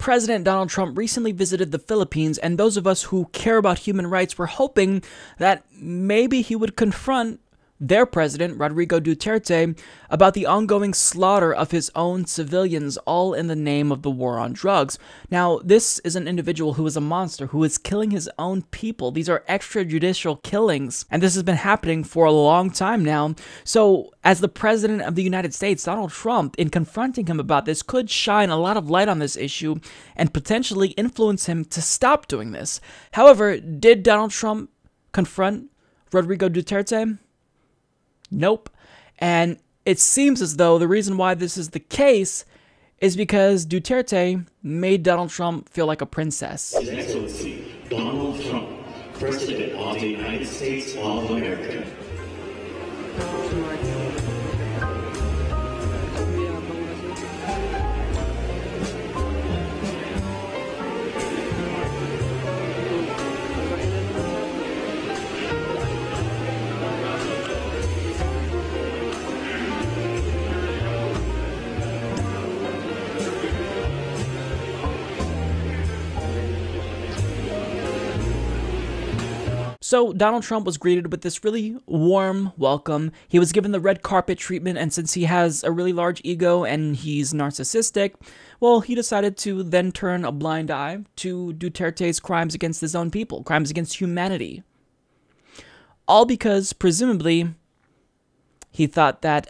President Donald Trump recently visited the Philippines, and those of us who care about human rights were hoping that maybe he would confront their president, Rodrigo Duterte, about the ongoing slaughter of his own civilians, all in the name of the war on drugs. Now, this is an individual who is a monster, who is killing his own people. These are extrajudicial killings, and this has been happening for a long time now. So, as the president of the United States, Donald Trump, in confronting him about this, could shine a lot of light on this issue and potentially influence him to stop doing this. However, did Donald Trump confront Rodrigo Duterte? Nope. And it seems as though the reason why this is the case is because Duterte made Donald Trump feel like a princess. His Excellency Donald Trump, President of the United States of America. So Donald Trump was greeted with this really warm welcome. He was given the red carpet treatment, and since he has a really large ego and he's narcissistic, well, he decided to then turn a blind eye to Duterte's crimes against his own people, crimes against humanity. All because, presumably, he thought that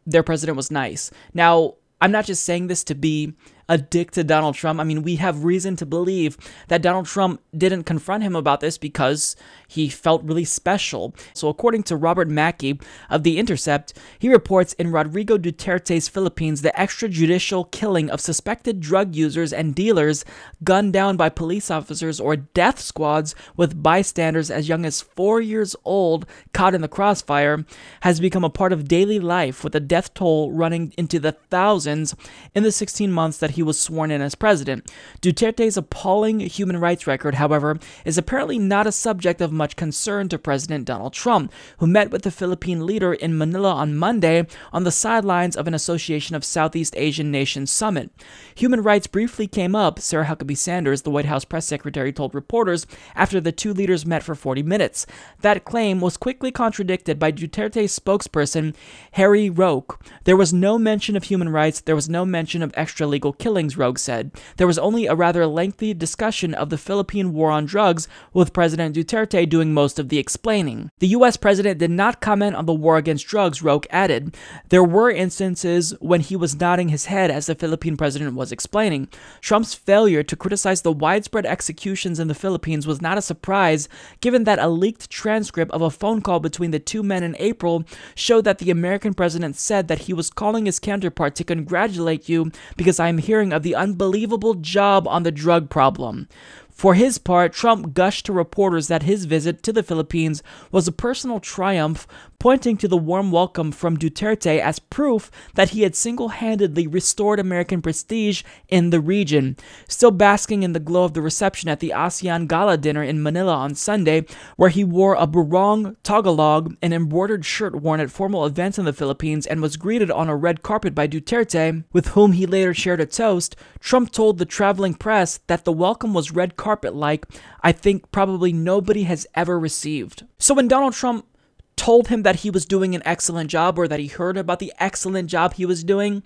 their president was nice. Now, I'm not just saying this to be a dick to Donald Trump. I mean, we have reason to believe that Donald Trump didn't confront him about this because he felt really special. So according to Robert Mackey of The Intercept, he reports in Rodrigo Duterte's Philippines, the extrajudicial killing of suspected drug users and dealers gunned down by police officers or death squads with bystanders as young as 4 years old caught in the crossfire has become a part of daily life, with the death toll running into the thousands in the 16 months that he was sworn in as president. Duterte's appalling human rights record, however, is apparently not a subject of much concern to President Donald Trump, who met with the Philippine leader in Manila on Monday on the sidelines of an Association of Southeast Asian Nations summit. Human rights briefly came up, Sarah Huckabee Sanders, the White House press secretary, told reporters after the two leaders met for 40 minutes. That claim was quickly contradicted by Duterte's spokesperson, Harry Roque. There was no mention of human rights, there was no mention of extra-legal killings, Roque said. There was only a rather lengthy discussion of the Philippine war on drugs, with President Duterte doing most of the explaining. The U.S. president did not comment on the war against drugs, Roque added. There were instances when he was nodding his head as the Philippine president was explaining. Trump's failure to criticize the widespread executions in the Philippines was not a surprise, given that a leaked transcript of a phone call between the two men in April showed that the American president said that he was calling his counterpart to congratulate you because I am hearing of the unbelievable job on the drug problem. For his part, Trump gushed to reporters that his visit to the Philippines was a personal triumph, pointing to the warm welcome from Duterte as proof that he had single-handedly restored American prestige in the region. Still basking in the glow of the reception at the ASEAN Gala dinner in Manila on Sunday, where he wore a barong Tagalog, an embroidered shirt worn at formal events in the Philippines, and was greeted on a red carpet by Duterte, with whom he later shared a toast, Trump told the traveling press that the welcome was red carpet like I think probably nobody has ever received. So when Donald Trump told him that he was doing an excellent job, or that he heard about the excellent job he was doing,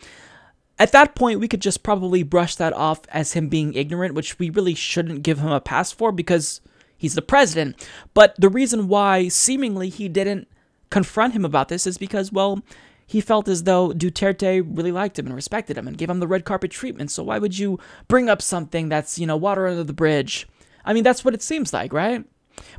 at that point we could just probably brush that off as him being ignorant, which we really shouldn't give him a pass for because he's the president. But the reason why seemingly he didn't confront him about this is because, well, he felt as though Duterte really liked him and respected him and gave him the red carpet treatment. So why would you bring up something that's, water under the bridge? I mean, that's what it seems like, right?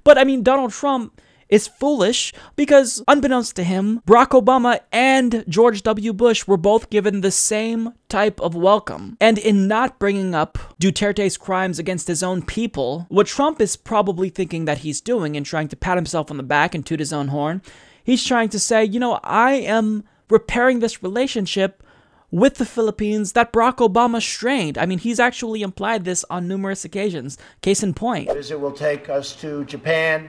But I mean, Donald Trump is foolish because, unbeknownst to him, Barack Obama and George W. Bush were both given the same type of welcome. And in not bringing up Duterte's crimes against his own people, what Trump is probably thinking that he's doing and trying to pat himself on the back and toot his own horn, he's trying to say, I am repairing this relationship with the Philippines that Barack Obama strained. I mean, he's actually implied this on numerous occasions. Case in point. Visit will take us to Japan,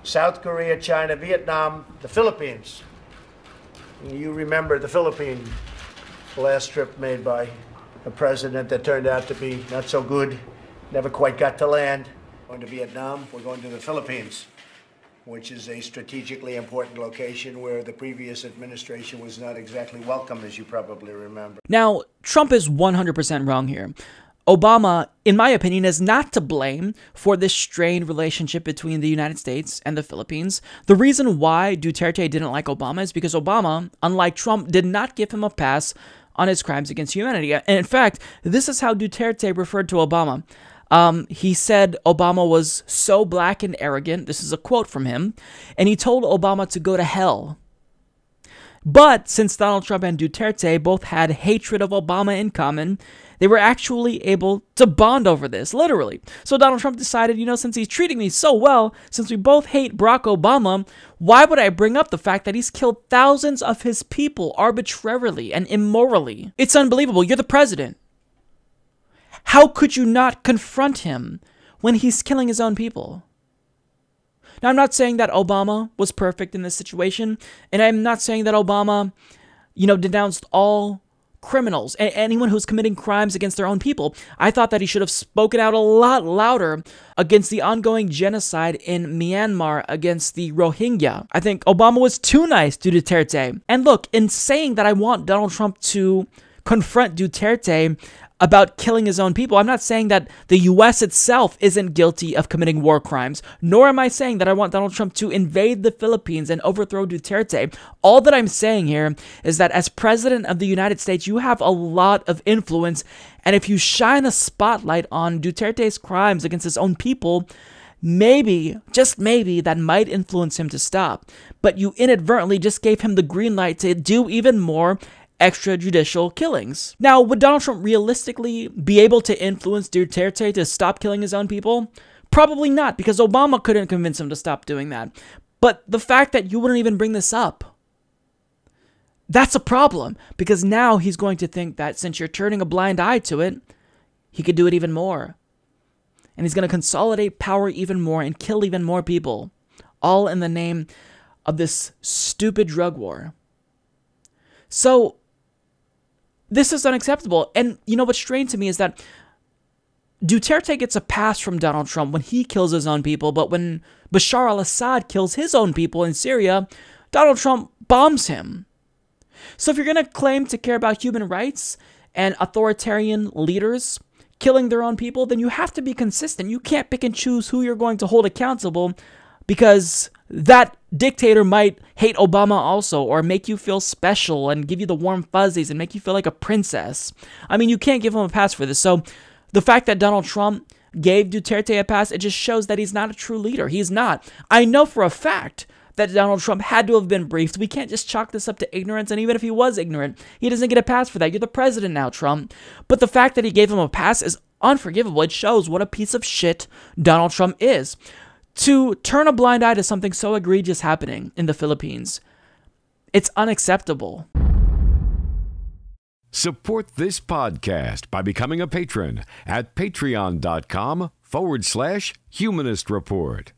South Korea, China, Vietnam, the Philippines. You remember the Philippines, the last trip made by a president that turned out to be not so good, never quite got to land. We're going to Vietnam, we're going to the Philippines, which is a strategically important location where the previous administration was not exactly welcome, as you probably remember. Now, Trump is 100% wrong here. Obama, in my opinion, is not to blame for this strained relationship between the United States and the Philippines. The reason why Duterte didn't like Obama is because Obama, unlike Trump, did not give him a pass on his crimes against humanity. And in fact, this is how Duterte referred to Obama. He said Obama was so black and arrogant. This is a quote from him. And he told Obama to go to hell. But since Donald Trump and Duterte both had hatred of Obama in common, they were actually able to bond over this, literally. So Donald Trump decided, since he's treating me so well, since we both hate Barack Obama, why would I bring up the fact that he's killed thousands of his people arbitrarily and immorally? It's unbelievable. You're the president. How could you not confront him when he's killing his own people? Now, I'm not saying that Obama was perfect in this situation, and I'm not saying that Obama, denounced all criminals, anyone who's committing crimes against their own people. I thought that he should have spoken out a lot louder against the ongoing genocide in Myanmar against the Rohingya. I think Obama was too nice to Duterte. And look, in saying that I want Donald Trump to confront Duterte about killing his own people, I'm not saying that the U.S. itself isn't guilty of committing war crimes, nor am I saying that I want Donald Trump to invade the Philippines and overthrow Duterte. All that I'm saying here is that as president of the United States, you have a lot of influence, and if you shine a spotlight on Duterte's crimes against his own people, maybe, just maybe, that might influence him to stop. But you inadvertently just gave him the green light to do even more extrajudicial killings. Now, would Donald Trump realistically be able to influence Duterte to stop killing his own people? Probably not, because Obama couldn't convince him to stop doing that. But the fact that you wouldn't even bring this up, that's a problem, because now he's going to think that since you're turning a blind eye to it, he could do it even more. And he's going to consolidate power even more and kill even more people, all in the name of this stupid drug war. So, this is unacceptable. And what's strange to me is that Duterte gets a pass from Donald Trump when he kills his own people, but when Bashar al-Assad kills his own people in Syria, Donald Trump bombs him. So if you're going to claim to care about human rights and authoritarian leaders killing their own people, then you have to be consistent. You can't pick and choose who you're going to hold accountable, because that dictator might hate Obama also, or make you feel special and give you the warm fuzzies and make you feel like a princess. I mean, you can't give him a pass for this. So the fact that Donald Trump gave Duterte a pass, it just shows that he's not a true leader. He's not. I know for a fact that Donald Trump had to have been briefed. We can't just chalk this up to ignorance, and even if he was ignorant, he doesn't get a pass for that. You're the president now, Trump. But the fact that he gave him a pass is unforgivable. It shows what a piece of shit Donald Trump is. To turn a blind eye to something so egregious happening in the Philippines, it's unacceptable. Support this podcast by becoming a patron at patreon.com/Humanist Report.